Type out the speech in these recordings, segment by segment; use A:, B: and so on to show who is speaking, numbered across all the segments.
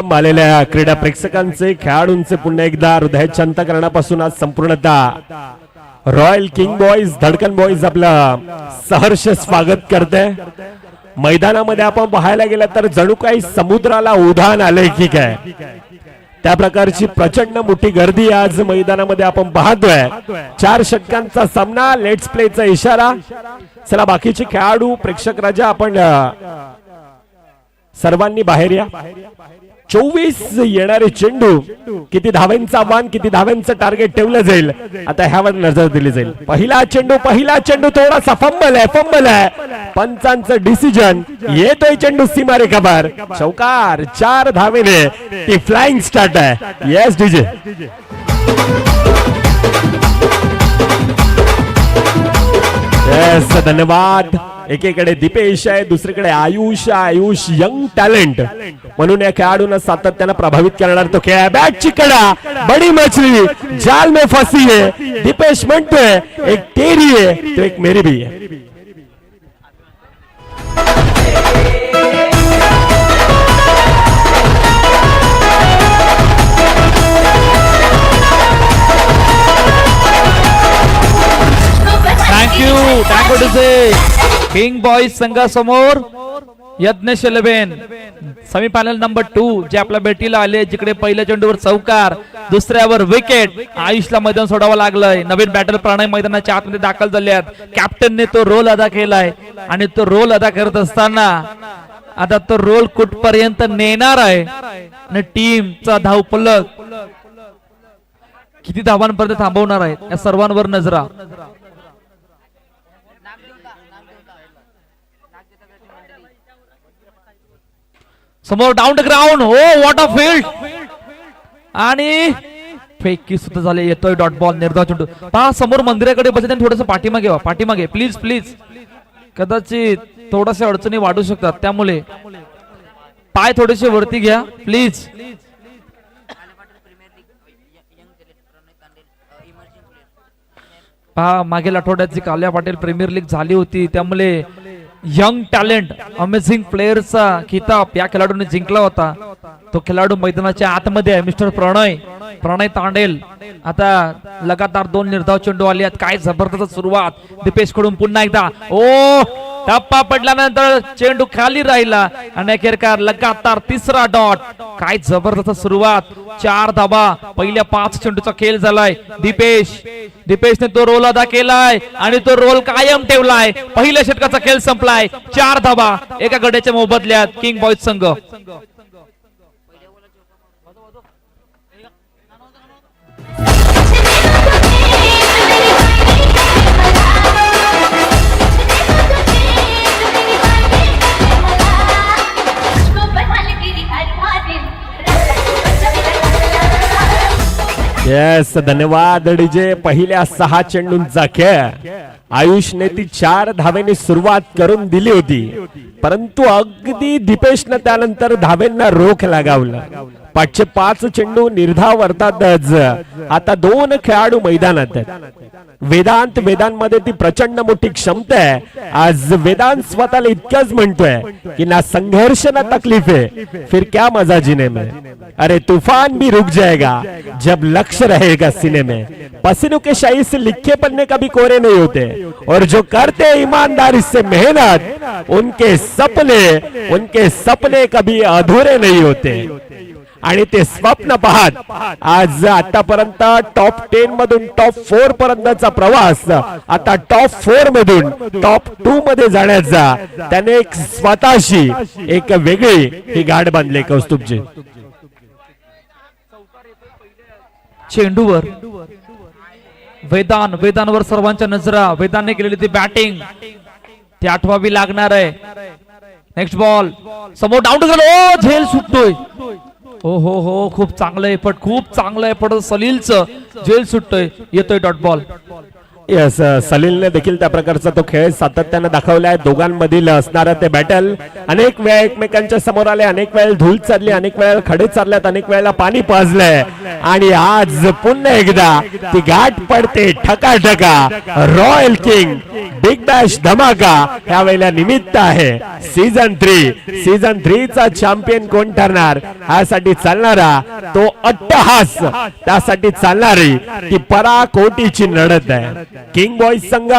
A: आलेल्या क्रीडा प्रेक्षकांचे खेळाडूंचे पुन्हा एकदा हृदयाच्या अंतःकरणापासून आज संपूर्णतः रॉयल किंग बॉयज धडकन बॉयज आपलं सहर्ष स्वागत करते। मैदानामध्ये आपण पाहायला गेलं तर जणू काही समुद्राला उधाण आले की काय, त्या प्रकारची प्रचंड मोठी गर्दी आज मैदानामध्ये आपण पाहतोय। 4 षटकांचा सामना, लेट्स प्लेचा इशारा। चला बाकीचे खेळाडू प्रेक्षक राजा आपण सर्वांनी बाहेर या। 24 येणारे चेंडू, किती धावांचं आव्हान, किती धावांचं टार्गेट ठेवलं जाईल आता ह्यावर नजर दिली जाईल। पहिला चेंडू थोडासा फंबल आहे, पंचांचं डिसिजन, येतोय चेंडू सीमारेखाबाहेर, चौकार। 4 धावेने ती फ्लाइंग स्टार्ट आहे। येस डीजे, येस धन्यवाद। एकीकडे दीपेश आहे, दुसरीकडे आयुष यंग टॅलेंट म्हणून या खेळाडूंना सातत्यानं प्रभावित करणार तो खेळ। बॅटची कडा, बडी मछली जाल में फंसी है, दीपेश म्हणतोय एक तेरी है तो एक मेरी भी है।
B: Thank you to Sea King Boys संघासमोर यज्ञेश 11 सेमीफायनल नंबर 2 जे आपल्या भेटीला आले, जिकडे पहिल्या चेंडूवर चौकार, दुसऱ्यावर विकेट। आयुषला मैदान सोडावं लागलंय। नवीन बॅटर प्रणय मैदानाच्या आतमध्ये दाखल झाले आहेत। कॅप्टनने तो रोल अदा केलाय आणि तो रोल अदा करत असताना आता तो रोल कुठपर्यंत नेणार आहे आणि टीमचा धावफलक किती धावांपर्यंत थांबवणार आहे या सर्वांवर नजरा। समोर डाऊन द ग्राउंड, हो व्हॉट अ फील्ड, आणि फेकी सुद्धा झाले। येतोय डॉट बॉल, निर्धाव चेंडू। पहा समोर मंदिराकडे बसले, थोडंसं पाठीमागे प्लीज कदाचित थोड्याशा अडचणी वाढू शकतात, त्यामुळे पाय थोडेसे वरती घ्या प्लीज। पहा मागील आठवड्याची काल्या पाटील प्रीमियर लीग झाली होती, त्यामुळे यंग टॅलेंट अमेझिंग प्लेअरचा खिताब या खेळाडूने जिंकला होता। तो खेळाडू मैदानाच्या आतमध्ये आहे, मिस्टर प्रणय तांडेल। आता लगातार 2 निर्धाव चेंडू आले आहेत। काय जबरदस्त सुरुवात दीपेश कडून, पुन्हा एकदा ओ टप्पा पडल्यानंतर चेंडू खाली राहिला आणि अखेरकार लगातार 3रा डॉट। काय जबरदस्त सुरुवात, 4 धावा पहिल्या 5 चेंडूचा खेळ झालाय। दीपेशने तो रोल अदा केलाय आणि तो रोल कायम ठेवलाय। पहिल्या षटकाचा खेळ संपलाय, 4 धावा एका गड्याच्या मोबदल्यात किंग बॉयज संघ।
A: येस धन्यवाद डीजे। पहिल्या 6 चेंडूंचा खेळ आयुषने ती 4 धावेने सुरुवात करून दिली होती, परंतु अगदी दीपेशने त्यानंतर धावेंना रोख लगावला। 5 चेंडू निर्धाव अर्थातच आता 2 खेळाडू मैदानात आहेत। वेदांमध्ये ती प्रचंड मोठी क्षमता आहे। आज वेदांत स्वतःला इतकंच म्हणतोय की ना संघर्ष ना तकलीफ है, फिर क्या मजा जीने में, अरे तूफान भी रुक जाएगा जब लक्ष्य रहेगा सीने में, पसीनों के शाही से लिखे पन्ने कभी कोरे नहीं होते, और जो करते ईमानदारी से मेहनत उनके सपने कभी अधूरे नहीं होते। आणि ते स्वप्न पाहत आज आतापर्यंत टॉप 10 मधून टॉप 4 पर्यंतचा प्रवास आता टॉप 4 मधून टॉप 2 मध्ये जाण्याचा त्याने एक स्वतःशी एक वेगळी ही गाठ बांधली। कौस्तुभजी
B: चेंडूवर वेदांवर सर्वांच्या नजरा। वेदांने केलेली ती बॅटिंग ती आठवावी लागणार आहे। नेक्स्ट बॉल, समोर डाऊन झालो, झेल सुटतोय। हो खूप चांगलं एफर्ट, सलीलचं झेल सुटतोय। येतोय डॉट बॉल।
A: यस, सलीलने देखील त्या प्रकारचा तो खेळ सातत्यानं दाखवलाय. दोघांमधील असणारं ते बॅटल अनेक वेळा एकमेकांच्या समोर आले, अनेक वेळेला धूळ चालली, अनेक वेळेला खडे चालल्यात, अनेक वेळेला पाणी पाजलंय आणि आज पुन्हा एकदा ती गाठ पडते ठकाठका. रॉयल किंग बिग बॅश धमाका ह्या वेळेला निमित्त आहे. सीझन 3 चा चॅम्पियन कोण ठरणार यासाठी चालणारा तो अट्टहास, त्यासाठी चालणारी ती पराकोटीची लढत आहे. किंग बॉईज संघ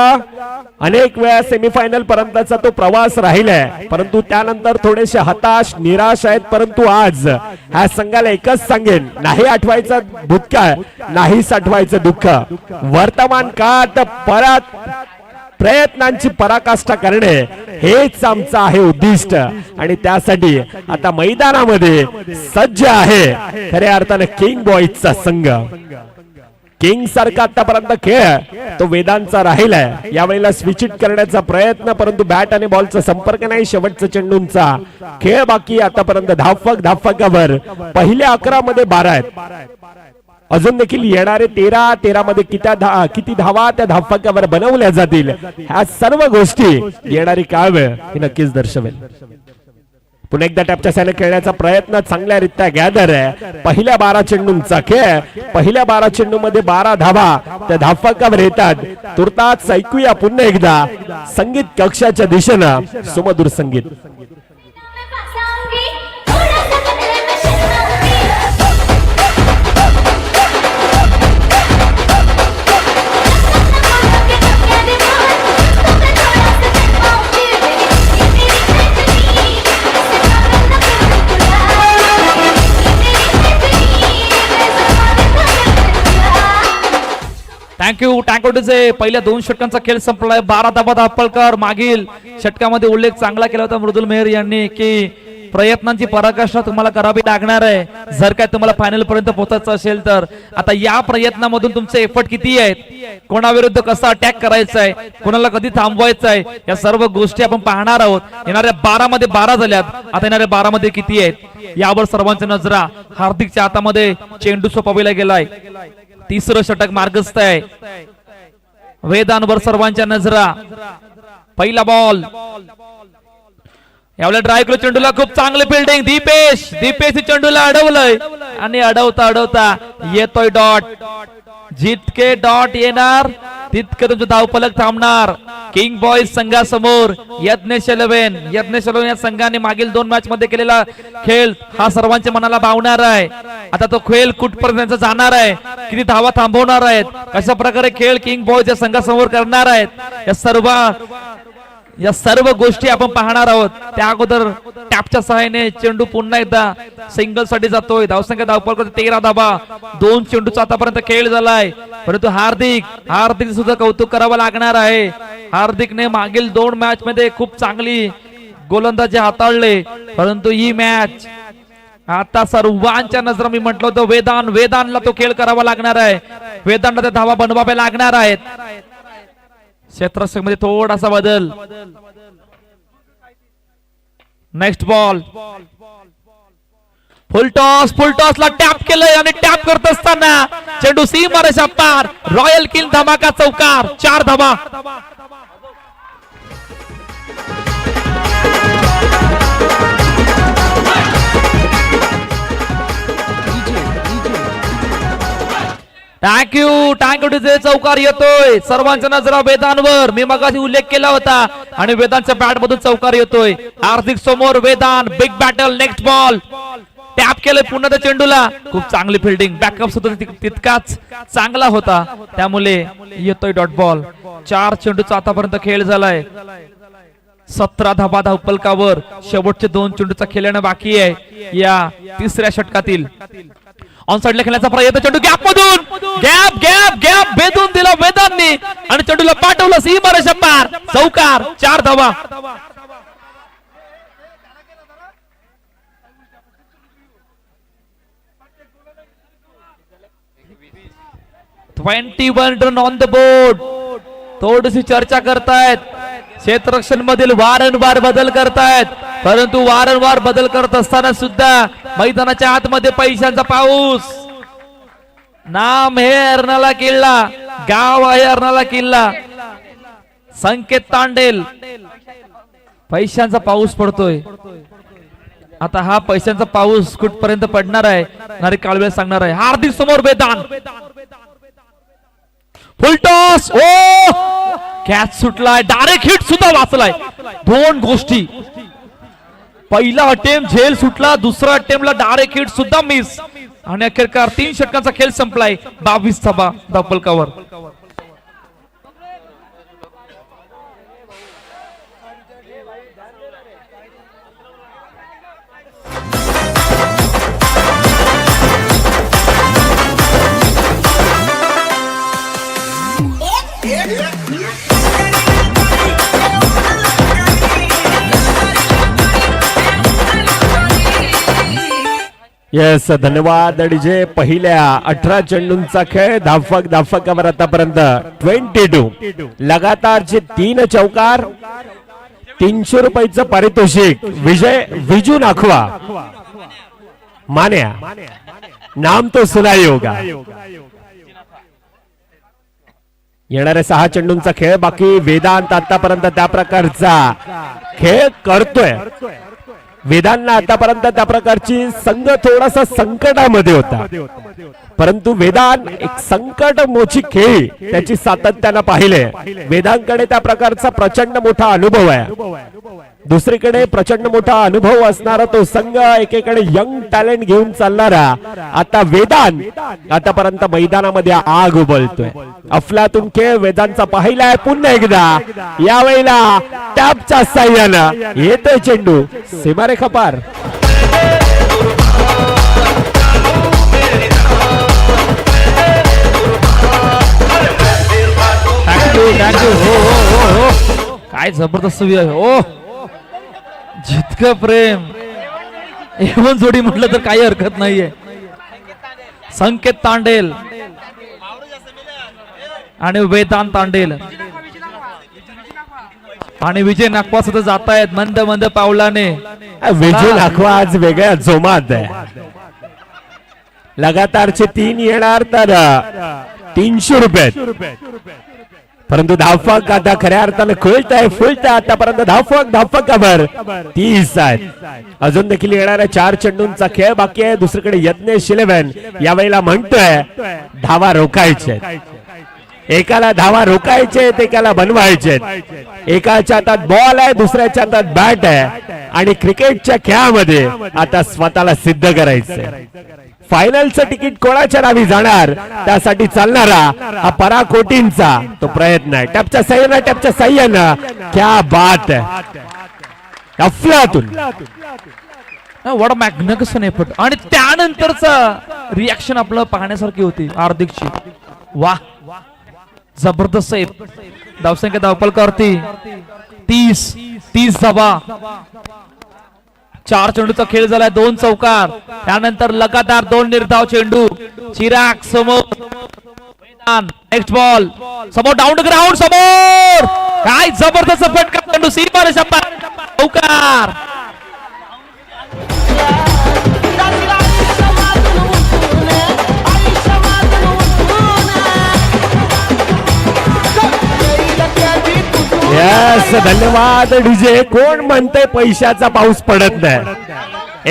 A: अनेक वेळा सेमीफायनल पर्यंतचा तो प्रवास राहिलाय, परंतु त्यानंतर थोडेसे हताश निराश आहेत. परंतु आज ह्या संघाला एकच सांगेन, नाही आठवायचं भूतकाळ, नाही साठवायचं दुःख. वर्तमान काळात परत प्रयत्नांची पराकाष्ठा करणे हेच आमचं आहे उद्दिष्ट आणि त्यासाठी आता मैदानामध्ये सज्ज आहे खऱ्या अर्थाने किंग बॉईजचा संघ. किंग सारखा आतापर्यंत खेळ तो वेदांचा राहिलाय. यावेळेला स्विच इट करण्याचा प्रयत्न, परंतु बॅट आणि बॉलचा संपर्क नाही. शेवटचा चेंडूंचा खेळ बाकी. आतापर्यंत धावफकावर पहिल्या 11 मध्ये 12 आहेत. अजून देखील येणारे 13 मध्ये किती धावा त्या धावफकावर बनवल्या जातील ह्या सर्व गोष्टी येणारी काळवेळ ही नक्कीच दर्शवेल. पुन्हा एकदा टॅपच्या साईने खेळण्याचा प्रयत्न चांगल्यारीत्या गॅदर आहे. पहिल्या 12 चेंडूंचा खेळ, पहिल्या 12 चेंडू मध्ये 12 धावा त्या धावफकावर येतात. तुर्तास ऐकूया पुन्हा एकदा संगीत कक्षाच्या दिशेनं सुमधुर संगीत.
B: टँकोटीचे पहिल्या 2 षटकांचा खेळ संपलाय. 12 धाबा दापलकर. मागील षटकामध्ये उल्लेख चांगला केला होता मृदुल मेहर यांनी की प्रयत्नांची पराकाष्ठा तुम्हाला करावी लागणार आहे जर काय तुम्हाला फायनल पर्यंत पोहोचायचं असेल तर. आता या प्रयत्नामधून तुमचे एफर्ट किती आहेत, कोणाविरुद्ध कसा अटॅक करायचा आहे, कोणाला कधी थांबवायचं आहे, या सर्व गोष्टी आपण पाहणार आहोत. येणाऱ्या 12 मध्ये 12 झाल्यात, आता येणाऱ्या 12 मध्ये किती आहेत यावर सर्वांच्या नजरा. हार्दिकच्या हातामध्ये चेंडू सोपविला गेलाय. 3रं षटक मार्गस्थ आहे. वेदांवर सर्वांच्या नजरा. पहिला बॉल यावेळेला ड्रायव्ह चेंडूला खूप चांगले फिल्डिंग. दीपेश चेंडूला अडवलंय आणि अडवता येतोय डॉट. जितके डॉट येणार तितके तुमचं धावफलक थांबणार. किंग बॉईज संघासमोर यज्ञेश 11 या संघाने मागील 2 मॅच मध्ये केलेला खेळ हा सर्वांच्या मनाला भावणार आहे. आता तो खेळ कुठपर्यंत जाणार आहे, किती धावा थांबवणार आहेत, कशा प्रकारे खेळ किंग बॉईज या संघासमोर करणार आहेत, या सर्व गोष्टी आपण पाहणार आहोत. त्या अगोदर टॅपच्या सहाय्याने चेंडू पुन्हा एकदा सिंगल साठी जातोय. धावसंख्या धावफलक 13 धावा. 2 चेंडूचा आतापर्यंत खेळ झालाय, परंतु हार्दिक सुद्धा कौतुक करावं लागणार आहे. हार्दिकने मागील 2 मॅच मध्ये खूप चांगली गोलंदाजी हाताळले, परंतु ही मॅच आता सर्वांच्या नजर मी म्हटलं होतं वेदांतला तो खेळ करावा लागणार आहे. वेदांतला त्या धावा बनवाव्या लागणार आहेत. क्षेत्ररक्षक मध्ये थोडासा बदल. नेक्स्ट बॉल फुल टॉसला टॅप केलंय आणि टॅप करत असताना चेंडू सीमारेषा पार. रॉयल किंग धमाका चौकार. 4 धावा. टँकोटीचे चौकार येतोय. सर्वांच्या नजरा वेदांवर. मी मगाशी उल्लेख केला होता आणि वेदांच्या बॅट मधून चौकार येतोय. हार्दिक समोर Vedant. Big battle. Next ball tap केलं पुन्हा त्या चेंडूला. खूप चांगली फिल्डिंग. बॅकअप सुद्धा तितकाच चांगला होता, त्यामुळे येतोय डॉट बॉल. 4 चेंडूचा आतापर्यंत खेळ झालाय. 17 धाबा धावफलकावर. शेवटचे 2 चेंडूचा खेळणं बाकी आहे या 3ऱ्या षटकातील. ऑन साइडला खेळण्याचा प्रयत्न. चेंडू गॅप मधून गॅप भेदून दिला वेदांनी आणि चेंडूला पाठवलं सीमारेषा पार. चौकार. 4 धावा. 21 रन ऑन द बोर्ड. थोडीशी चर्चा करतायत. क्षेत्ररक्षण मधील वारंवार बदल करतायत, परंतु वारंवार बदल करत असताना सुद्धा मैदानाच्या आतमध्ये पैशांचा पाऊस. नाम हे अर्नाला किल्ला, गाव आहे अर्नाला किल्ला. संकेत तांडेल. पैशांचा पाऊस पडतोय. आता हा पैशांचा पाऊस कुठपर्यंत पडणार आहे नारी काळवे सांगणार आहे. हार्दिक समोर वेदांत, फुलटॉस. ओ कॅच सुटलाय, डायरेक्ट हिट सुद्धा वाचलाय. दोन गोष्टी, पहिला अटेम्प्ट झेल सुटला, दुसरा अटेम्प्टला डायरेक्ट हिट सुद्धा मिस आणि अखेरकार 3 षटकांचा खेळ संपलाय. 22 धावा धावफलकावर.
A: येस, धन्यवाद डीजे. पहिल्या 18 चेंडूंचा खेळ धावफलकावर आतापर्यंत 22. लगातारचे 3 चौकार, 300 रुपयाचं पारितोषिक. विजू नाखवा, मान्या नाम तो सुनाई होगा. येणाऱ्या 6 चेंडूंचा खेळ बाकी. वेदांत आतापर्यंत त्या प्रकारचा खेळ करतोय. वेदांना आतापर्यंत त्या प्रकारची संघ थोडासा संकटामध्ये होता, परंतु वेदांत एक संकट मोची खेळी त्याची सातत्यानं पाहिले. वेदांकडे त्या प्रकारचा प्रचंड मोठा अनुभव आहे. दुसरीकडे प्रचंड मोठा अनुभव असणारा तो संघ, एकीकडे यंग टॅलेंट घेऊन चालणारा आता वेदांत आतापर्यंत मैदानामध्ये आग उबलतोय. अफलातून खेळ वेदांतचा पाहिलाय. पुन्हा एकदा यावेळेला टॅपच्या साह्यानं येतोय चेंडू सीमारेखा पार.
B: काय जबरदस्त हो, जितकं प्रेम एवन जोडी म्हटलं तर काही हरकत नाहीये. संकेत तांडेल आणि वेदांत तांडेल आणि विजय नागवा सुद्धा जात आहेत मंद मंद पावलाने.
A: विजय नागवा आज वेगळ्या जोमात आहे. लगातारचे 3 येणार तर 300 रुपये, परंतु धावफलक आता खऱ्या अर्थानं खुलत आहे, फुलत आहे. आतापर्यंत धावफलकावर 30 आहेत. अजून देखील येणाऱ्या 4 चेंडूंचा खेळ बाकी आहे. दुसरीकडे यज्ञेश 11 यावेळेला म्हणतोय धावा रोखायचे. एकाला धावा रोखायचे, एकाला बनवायचे. एकाच्या हातात बॉल आहे, दुसऱ्याच्या हातात बॅट आहे आणि क्रिकेटच्या खेळामध्ये आता स्वतःला सिद्ध करायचंय. फायनलचं तिकीट कोणाच्या नावी जाणार त्यासाठी चालणारा हा पराकोटींचा तो प्रयत्न आहे. टॅपच्या साह्यानं क्या बात आहे. अफलातून
B: वड मॅग्निफिसंट एफर्ट आणि त्यानंतरचा रिॲक्शन आपलं पाहण्यासारखी होती हार्दिकची. वाह, जबरदस्त धावसंख्या धावफलकावरती 30 धावा. 4 चेंडूचा खेळ झालाय, 2 चौकार. त्यानंतर लगातार 2 निर्धाव चेंडू. चिराग समोर, नेक्स्ट बॉल समोर, डाऊन टू ग्राउंड समोर. काय जबरदस्त फटका चेंडू सीमारेषा पार, चौकार.
A: यस, धन्यवाद डीजे. कोण म्हणते पैशाचा पाऊस पडत नाही.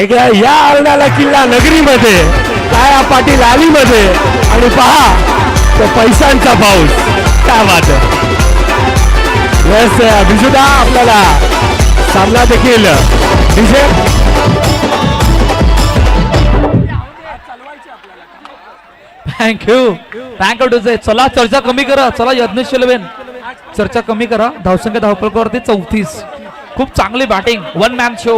A: एकदा या अर्नाला किल्ला नगरीमध्ये, काया पाटील आलीमध्ये आणि पहा तो पैशांचा पाऊस. काय बात आहे. यस बिजुदा, आपल्याला सामना देखील डीजे
B: थँक्यू डीजे. चला चर्चा कमी करा. चला यज्ञेश 11 चर्चा कमी करा. धावसंख्या धावफलकावरती 34. खूप चांगली batting, 1 man show,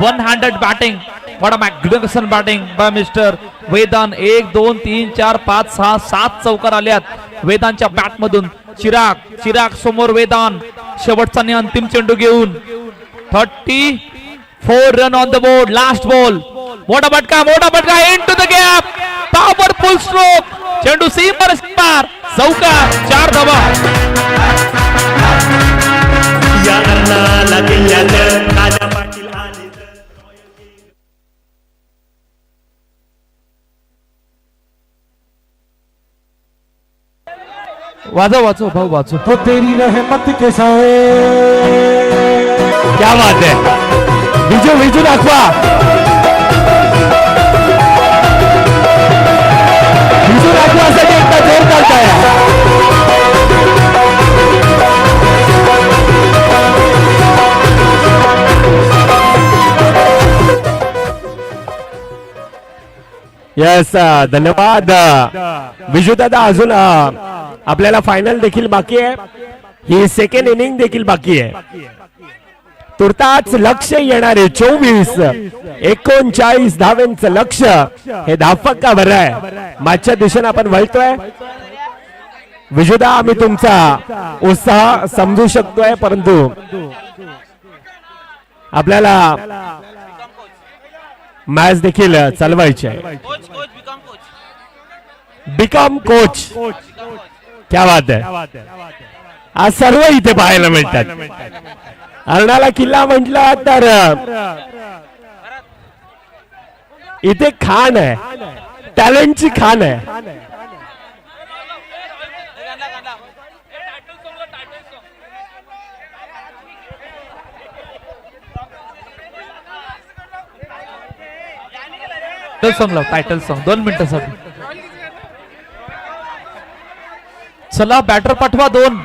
B: 1 handed batting. What a magnificent batting by mister Vedant. 1 2 3 4 5 6 7 चौकार आल्यात वेदांतच्या बॅट मधून. चिराग समोर वेदांत शेवटचा आणि अंतिम चेंडू घेऊन. 34 run on the board. Last ball. मोठा फटका into the gap. Powerful stroke. चेंडू सीमारेषा पार, चौकार. 4 धावा.
C: या अन्नाला किल्ल्याचं राजा पाटील आले.
B: वाजव वाजव भाऊ वाजव.
D: तो तेरी रहमत के साए.
A: क्या बात आहे. विजू दाखवा. विजू दाखवासाठी एकदा जोर चालताय. यस धन्यवाद विजू दादा. अजून आपल्याला फायनल देखील बाकी आहे. ही सेकंड इनिंग देखील बाकी आहे. तुर्ताच लक्ष येणारे 24-39 धावांचं लक्ष हे धावफक्का भर आहे. मागच्या दिशेने आपण वळतोय. विजुदा आम्ही तुमचा उत्साह समजू शकतोय, परंतु आपल्याला मॅच देखील चालवायची आहे. Become coach. क्या बात आहे. आज सर्व इथे पाहायला मिळतात. अर्णाला किल्ला म्हटला तर इथे खान आहे, टॅलेंटची खान आहे.
B: टायटल सॉन्ग 2 मिनिटासाठी. चला बॅटर पाठवा 2.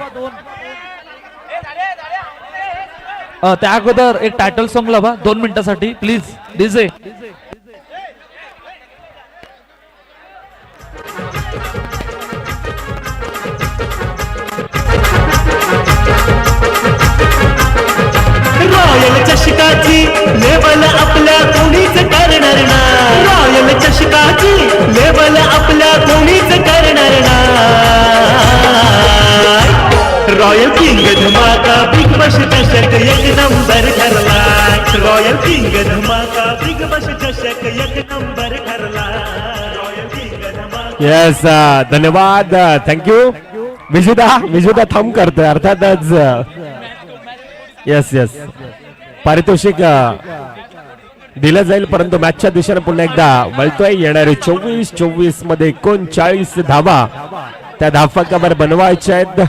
B: त्या अगोदर एक टायटल सॉन्ग लावा 2 मिनिटासाठी प्लीज डीजे.
C: रॉयल चषकाची लेवल आपल्या कोणीच करणार ना. रॉयल चषकाची लेवल आपल्या कोणीच करणार ना. रॉयल किंग धमाका बिग बॉस चषक 1 नंबर ठरला. रॉयल किंग धमाका बिग बॉस चषक 1 नंबर ठरला. रॉयल किंग धमाका.
A: येस धन्यवाद. थँक्यू विजुदा थंब करतोय अर्थातच. येस पारितोषिक दिलं जाईल, परंतु मॅचच्या दिशेने पुन्हा एकदा वळतोय. येणारे 24 मध्ये 39 धावा त्या धावफलकावर बनवायच्या आहेत.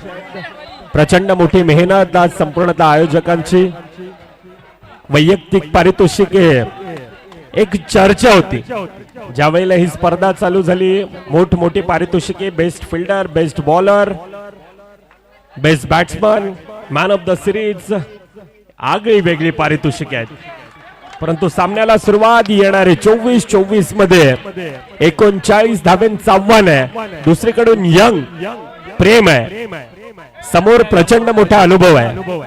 A: प्रचंड मोठी मेहनत आज संपूर्णतः आयोजकांची. वैयक्तिक पारितोषिके एक चर्चा होती ज्या वेळेला ही स्पर्धा चालू झाली. मोठमोठी पारितोषिके, best fielder, best bowler, best batsman, man of the series, आगळी वेगळी पारितोषिके आहेत. परंतु सामन्याला सुरुवात येणारे 24 मध्ये 39 धावांचं आव्हान आहे. दुसरीकडून यंग प्रेम आहे. समोर प्रचंड मोठा अनुभव आहे.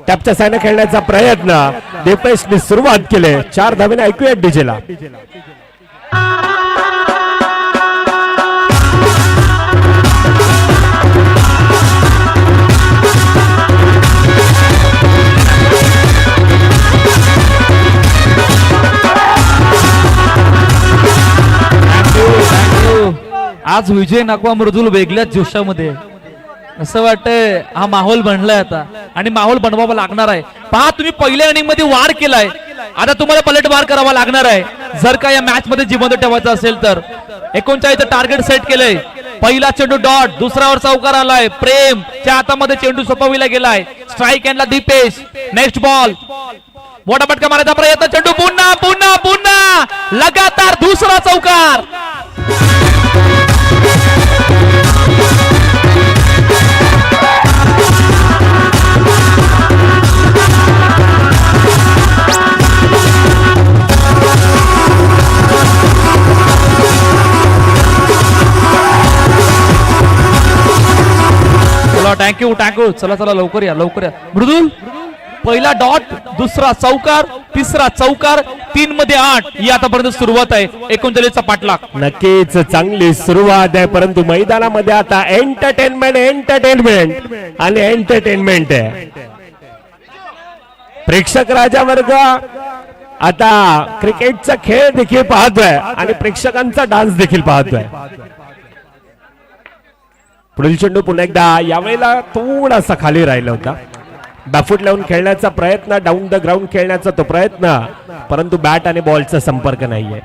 A: टॅपच्या सायने खेळण्याचा प्रयत्न दीपेशने सुरुवात केली. 4 धावेने ऐकूया डीजेला.
B: आज विजय नाकवा मृदुल वेगळ्याच जोशामध्ये. असं वाटतंय हा माहोल बनलाय आता आणि माहोल बनवावा लागणार आहे. पहा तुम्ही पहिल्या इनिंग मध्ये वार केलाय, आता तुम्हाला पलट वार करावा लागणार आहे जर का या मॅच मध्ये जिवंत ठेवायचं असेल तर. 39 टार्गेट सेट केलंय. पहिला चेंडू डॉट, दुसऱ्यावर चौकार आलाय. प्रेम च्या हातामध्ये चेंडू सोपविला गेलाय. स्ट्राईक एंडला दीपेश. नेक्स्ट बॉल, मोठा फटका मारायचा प्रयत्न. चेंडू पुन्हा पुन्हा पुन्हा लगातार दुसरा चौकार. थँक्यू चला लवकर या मृदुल. पहिला डॉट, दुसरा चौकार, तिसरा चौकार, 3 मध्ये 8 ही आतापर्यंत सुरुवात आहे 39चा पाठलाग.
A: नक्कीच चांगली सुरुवात आहे, परंतु मैदानामध्ये आता एंटरटेनमेंट आणि एंटरटेनमेंट आहे. प्रेक्षक राजा वर्ग आता क्रिकेटचा खेळ देखील पाहतोय आणि प्रेक्षकांचा डान्स देखील पाहतोय. पुढील चेंडू पुन्हा एकदा यावेळेला थोडासा खाली राहिला होता. बॅफूट लावून खेळण्याचा प्रयत्न, डाऊन द ग्राउंड खेळण्याचा तो प्रयत्न, परंतु बॅट आणि बॉलचा संपर्क नाहीये.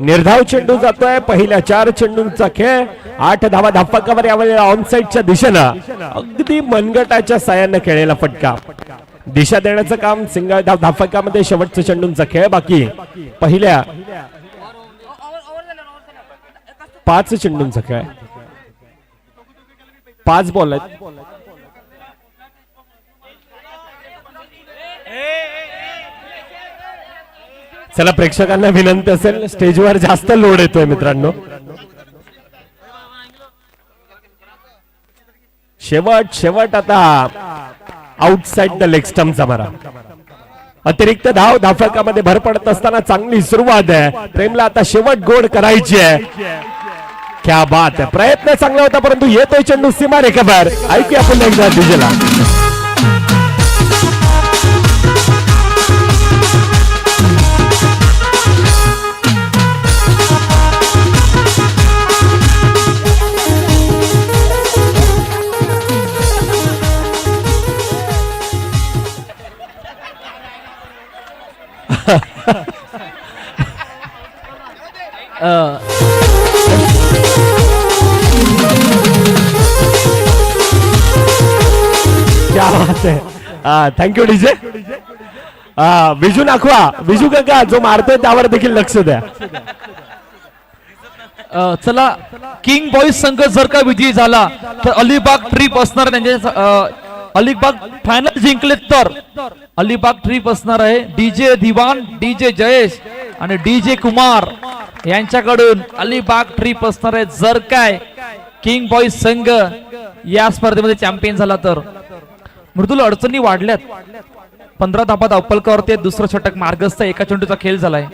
A: निर्धाव चेंडू जातोय. पहिल्या 4 चेंडूंचा खेळ. 8 धावा धापकावर यावेळेला ऑनसाइडच्या दिशेनं अगदी मनगटाच्या साह्यानं खेळलेला फटका. दिशा देण्याचं काम सिंगल धाव धापकामध्ये. शेवटचा चेंडूंचा खेळ बाकी. पहिल्या 5 चेंडूंचा खेळ. 5 बॉल आहेत. चला, प्रेक्षकांना विनंती असेल, स्टेजवर जास्त लोड येतोय मित्रांनो. शेवट आता आउटसाइड द लेग स्टंपचा मारा. अतिरिक्त धाव धाफकामध्ये भर पडत असताना चांगली सुरुवात आहे. प्रेमला आता शेवट गोड करायची आहे. क्या बात आहे. प्रयत्न चांगला होता परंतु येतोय चेंडू सीमा रेखाबाहेर. ऐकूया पुन्हा एकदा डीजेला. क्या बात है. Thank you DJ. विजू नाखवा. विजू काका जो मारतोय त्यावर देखील लक्ष द्या.
B: चला, किंग बॉईज संघ जर का विजयी झाला तर अलिबाग ट्रिप असणार. त्यांचे अलिबाग फायनल जिंकले तर अलिबाग ट्रिप असणार आहे. डीजे दिवान, डीजे जयेश आणि डीजे कुमार यांच्याकडून अलिबाग ट्रिप असणार आहे. जर काय किंग बॉईज संघ या स्पर्धेमध्ये चॅम्पियन झाला तर. मृदुल अडचणी वाढल्यात. 15 धाबा धावपलकावरती. दुसरं षटक मार्गस्थ. एका चेंडूचा खेळ झालाय.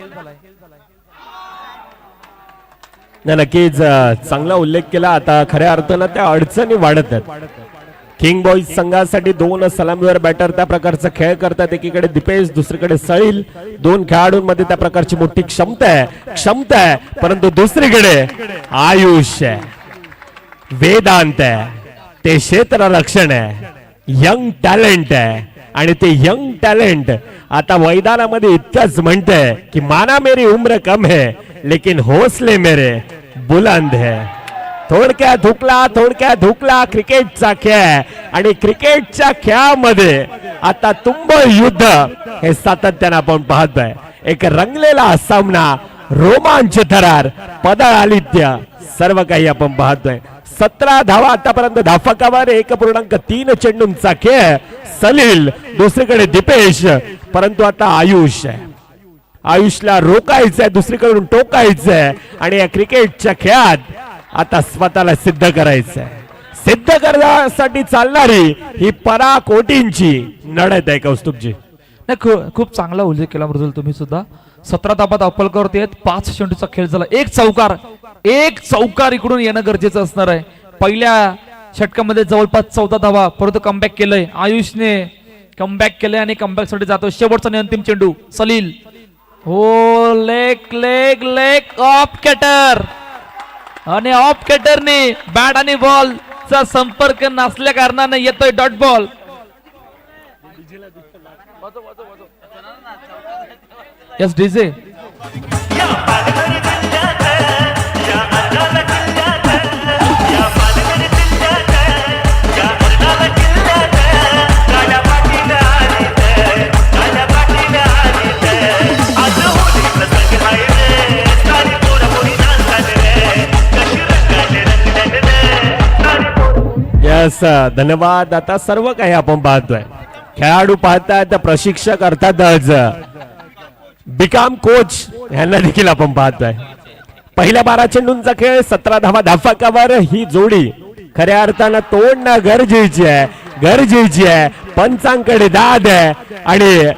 A: नक्कीच चांगला उल्लेख केला. आता खऱ्या अर्थानं त्या अडचणी वाढत आहेत. किंग बॉईज संघासाठी 2 सलामीवर बॅटर त्या प्रकारचा खेळ करतात. एकीकडे दीपेश, दुसरीकडे सळील. 2 खेळाडूंमध्ये त्या प्रकारची मोठी क्षमता आहे. परंतु दुसरीकडे आयुष आहे, वेदांत आहे, ते क्षेत्र रक्षण आहे, यंग टॅलेंट आहे. आणि ते यंग टॅलेंट आता मैदानामध्ये इतकंच म्हणतंय की माना मेरी उम्र कम है लेकिन हौसले मेरे बुलंद है. थोडक्यात हुकला क्रिकेटचा खेळ. आणि क्रिकेटच्या खेळामध्ये आता तुंबळ युद्ध हे सातत्यानं आपण पाहतोय. एक रंगलेला सामना, रोमांच थरार, पदळ आलित्य सर्व काही आपण पाहतोय. 17 धावा आतापर्यंत धाफकावर. 1.3 चेंडूंचा खेळ. सलील, दुसरीकडे दीपेश. परंतु आता आयुष आहे. आयुषला रोकायचंय, दुसरीकडून टोकायचंय. आणि या क्रिकेटच्या खेळात आता स्वतःला सिद्ध करायचंय. सिद्ध करण्यासाठी चालणारी ही पराकोटींची लढत आहे कौस्तुभजी.
B: नाही, खूप चांगला उल्लेख केला मृदुल तुम्ही सुद्धा. 17 धाबा धावपलकावरती आहेत. 5 चेंडूचा खेळ झाला. एक चौकार इकडून येणं गरजेचं असणार आहे. पहिल्या षटकामध्ये जवळपास 14 धावा. परंतु कमबॅक केलंय आयुषने. कमबॅक केलंय आणि कमबॅक साठी जातो. शेवटचा आणि अंतिम चेंडू सलील. हो, लेग ऑफ कॅटर. आणि ऑफ कॅटरने बॅट आणि बॉल चा संपर्क नसल्या कारणाने येतोय dot ball. Yes DJ.
A: Yes, धन्यवाद. आता सर्व काही आपण पाहतोय. खेळाडू पाहतात, प्रशिक्षक अर्थातच बिकाम कोच यांना देखील आपण पाहतोय. पहिल्या 12 चेंडूंचा खेळ. 17 धावा धाफकावर. ही जोडी खऱ्या अर्थानं तोडणं गरजेची आहे. पंचांकडे दाद आहे आणि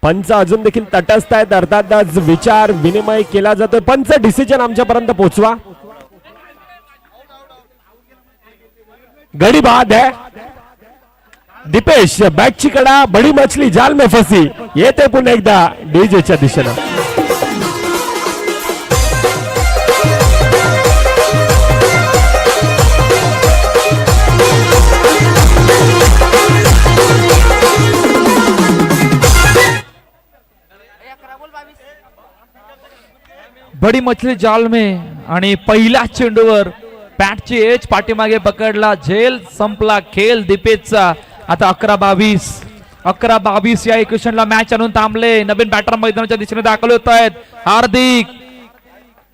A: पंच अजून देखील तटस्थ आहेत. अर्थातच विचार विनिमय केला जातोय. पंच डिसिजन आमच्यापर्यंत पोहोचवा. गडी बाद है. दीपेश बॅटची कडा. बडी मछली जाल में फसी. येते पुन्हा एकदा डीजेच्या दिशेनं.
B: बडी मछली जाल में आणि पहिल्या चेंडूवर बॅटची एज पाठीमागे पकडला. झेल संपला खेळ दीपेशचा. आता 11-22 या इक्वेशनला मॅच आणून थांबले. नवीन बॅटर मैदानाच्या दिशेने दाखल होत आहेत. हार्दिक,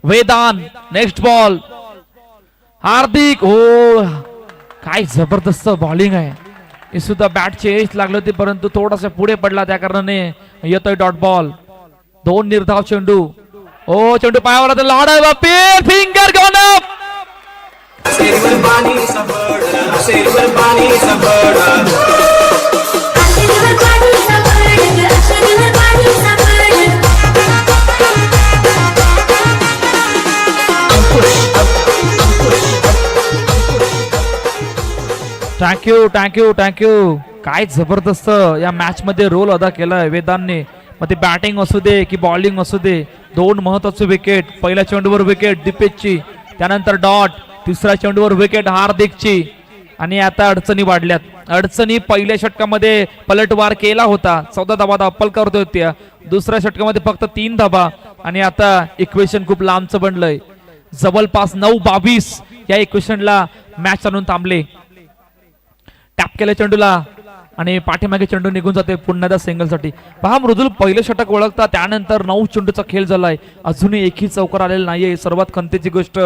B: वेदांत, नेक्स्ट बॉल. हार्दिक, हो काय जबरदस्त बॉलिंग आहे. हे सुद्धा बॅटची एज लागली होती परंतु थोडासा पुढे पडला त्या कारणाने येतोय डॉट बॉल. 2 निर्धाव चेंडू. ओ चेंडू पायावर आता लाड आहे बापी. Finger gone up. थँक्यू. काय जबरदस्त या मॅच मध्ये रोल अदा केलाय वेदांतने. मग ते बॅटिंग असू दे की बॉलिंग असू दे. 2 महत्वाचे विकेट. पहिल्या चेंडूवर विकेट दीपेशची, त्यानंतर डॉट. तिसऱ्या चेंडूवर विकेट हार्दिकची. आणि आता अडचणी वाढल्यात. अडचणी पहिल्या षटकामध्ये पलटवार केला होता. 14 धाबा अप्पल करत होत्या. दुसऱ्या षटकामध्ये फक्त 3 धाबा. आणि आता इक्वेशन खूप लांबचं बनलंय. जवळपास 9-22 या इक्वेशनला मॅच आणून थांबले. टॅप केल्या चेंडूला आणि पाठीमागे चेंडू निघून जाते पुन्हा एकदा सिंगल साठी. पहा मृदुल पहिलं षटक ओळखता त्यानंतर 9 चेंडूचा खेळ झालाय. अजूनही एकही चौकार आलेला नाहीये. सर्वात खंतेची गोष्ट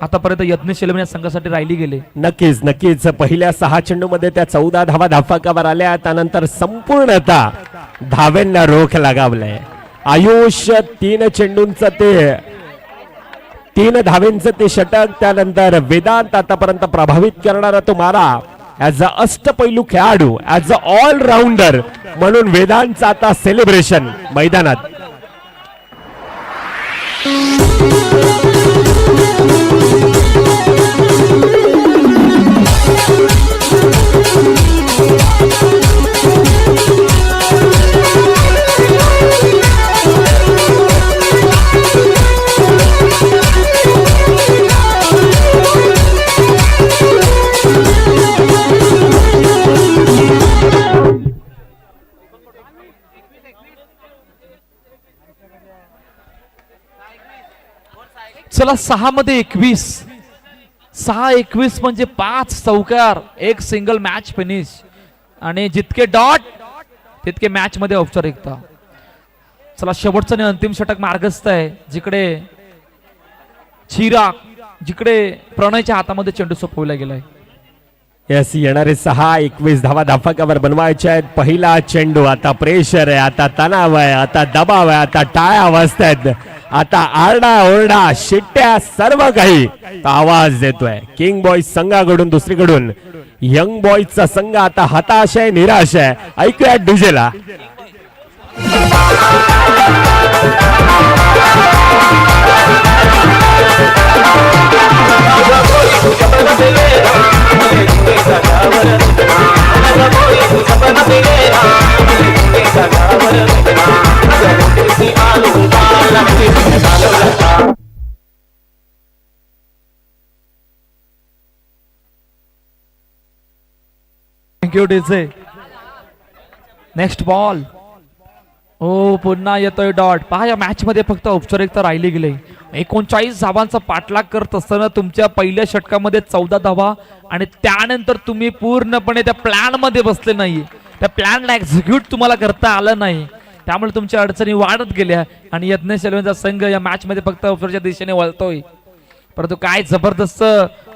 B: आतापर्यंत यज्ञेश शेलमन या संघासाठी राहिली गेले.
A: नक्कीच पहिल्या 6 चेंडूमध्ये त्या 14 धावा धाफकावर आल्या. त्यानंतर संपूर्णतः धाव्यांना रोख लगावलाय. आयुष 3 चेंडूंचं ते 3 धावेंचं ते षटक. त्यानंतर वेदांत आतापर्यंत प्रभावित करणारा तो मारा. ऍज अ अष्टपैलू खेळाडू, ऍज अ ऑलराऊंडर म्हणून वेदांतचं आता सेलिब्रेशन मैदानात.
B: चला 6 मध्ये 21. 6-21 म्हणजे 5 चौकार, 1 सिंगल मॅच फिनिश. आणि जितके डॉट तितके मॅच मध्ये औपचारिकता. चला शेवटचं आणि अंतिम षटक मार्गस्थ आहे. जिकडे चिराग, जिकडे प्रणयच्या हातामध्ये चेंडू सोपवला गेलाय.
A: यस, येणारे 6-21 धावा धाफकावर बनवायचे आहेत. पहिला चेंडू. आता प्रेशर आहे, आता तणाव आहे, आता दबाव आहे, आता टाळ्या वाजतायत, आता आरडा ओरडा शिट्ट्या सर्व काही आवाज देतोय. किंग बॉईज संघाकडून. दुसरीकडून यंग बॉईजचा संघ आता हताश आहे, निराश आहे. ऐकूया डीजेला.
B: Thank you DJ. Next ball. ओ पुन्हा येतोय डॉट. पहा या मॅच मध्ये फक्त औपचारिकता राहिली गेली. 39 धावांचा पाठलाग करत असताना तुमच्या पहिल्या षटकामध्ये 14 धावा आणि त्यानंतर तुम्ही पूर्णपणे त्या प्लॅन मध्ये बसले नाही. त्या प्लॅनला एक्झिक्यूट तुम्हाला करता आलं नाही. त्यामुळे तुमच्या अडचणी वाढत गेल्या आणि यज्ञेश शेलमनचा संघ या मॅच मध्ये फक्त औपचारिकच्या दिशेने वळतोय. परंतु काय जबरदस्त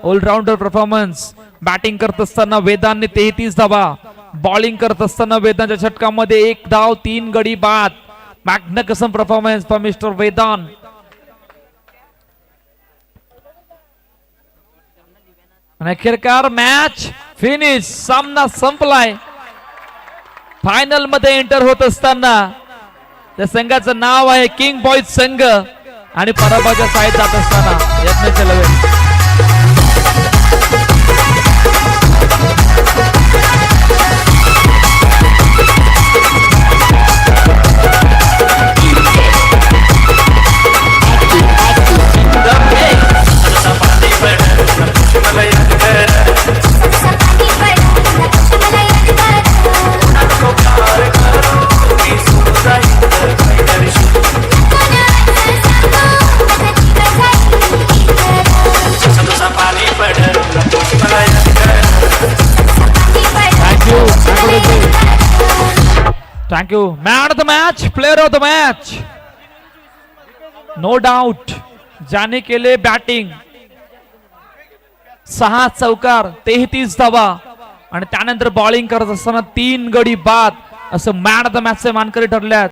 B: ऑलराऊंडर परफॉर्मन्स. बॅटिंग करत असताना वेदांतने 33 धावा. बॉलिंग करत असताना वेदांतच्या षटकामध्ये 1 धाव 3 गडी बाद. Magnificent performance for mister Vedant. आणि अखेरकार मॅच फिनिश. सामना संपलाय. फायनल मध्ये एंटर होत असताना त्या संघाचं नाव आहे किंग बॉईज संघ आणि पराभवाच्या साईड जात असताना Yagnesh Shelman. Thank you. Man of the match, player of the match, no doubt ज्याने केले बॅटिंग, 6 चौकार 33 धावा आणि त्यानंतर बॉलिंग करत असताना 3 गडी बाद, असं मॅन ऑफ द मॅचचे मानकरी ठरले आहेत.